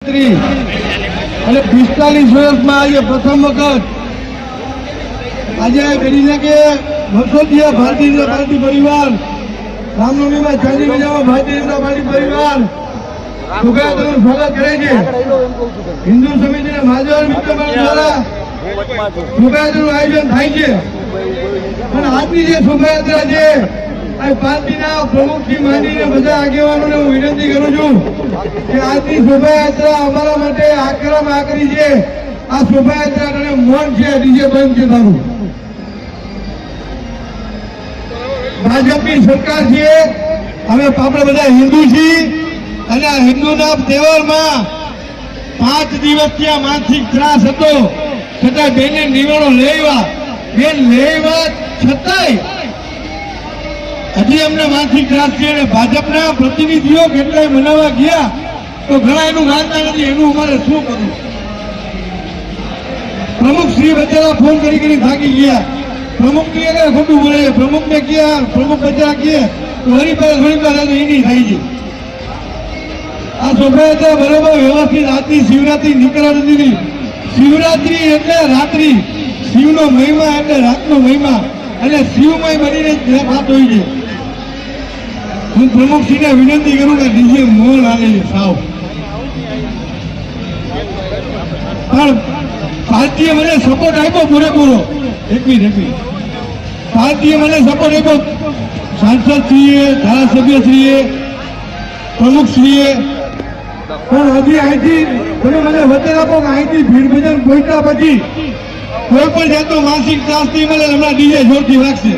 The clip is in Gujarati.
અને 45 વર્ષમાં આજે પ્રથમ વખત આજે કરીને કે વર્ષોથી ભારતીય જનતા પાર્ટી પરિવાર રામનવમીમાં ચાંદી મેળામાં ભારતીય જનતા પાર્ટી પરિવાર શોભાયાત્રાનું સ્વાગત કરે છે. હિન્દુ સમિતિના મહાજન મિત્ર દ્વારા શોભાયાત્રાનું આયોજન થાય છે અને આજની જે શોભાયાત્રા છે આ પાર્ટીના પ્રમુખથી માંડીને બધા આગેવાનોને હું વિનંતી કરું છું કે આજની શોભાયાત્રા અમારા માટે આકરામાં આકરી છે. આ શોભાયાત્રા અને મૌન છે, ડીજે બંધ છે. તારું ભાજપની સરકાર છે, અમે આપણે બધા હિન્દુ છીએ અને આ હિન્દુના તહેવારમાં 5 દિવસથી આ માનસિક ત્રાસ હતો છતાં બેને નિવાડો લેવા બેન લેવા છતાંય હજી અમને માનસિક ત્રાસ છે. ભાજપના પ્રતિનિધિઓ કેટલાય મનાવવા ગયા તો ઘણા એનું માનતા નથી. એનું અમારે શું કરવું? પ્રમુખ શ્રી બચારા ફોન કરી થાકી ગયા. પ્રમુખ ને ખોટું બોલે, પ્રમુખ ને ક્યાં પ્રમુખ બચારા કહે તો ઘણી વાર એની થાય છે. આ શોભાયાત્રા બરોબર વ્યવસ્થિત આજની શિવરાત્રી નીકળવા નથી. શિવરાત્રી એટલે રાત્રિ, શિવનો મહિમા એટલે રાતનો મહિમા અને શિવમય બનીને વાત હોય છે. હું પ્રમુખશ્રીને વિનંતી કરું કે ડીજે મોલ આવે છે સાવ. પણ પાર્ટીએ મને સપોર્ટ આપ્યો પૂરેપૂરો. એકવી પાર્ટીએ મને સપોર્ટ આપ્યો. સાંસદશ્રીએ, ધારાસભ્યશ્રીએ, પ્રમુખશ્રીએ. પણ હજી અહીંથી તમે મને વચન આપો કે અહીંથી ભીડ ભજન પહોંચ્યા પછી કોઈ પણ જાતનો માનસિક ત્રાસ નહીં મળે. હમણાં ડીજે જોરથી વાગશે.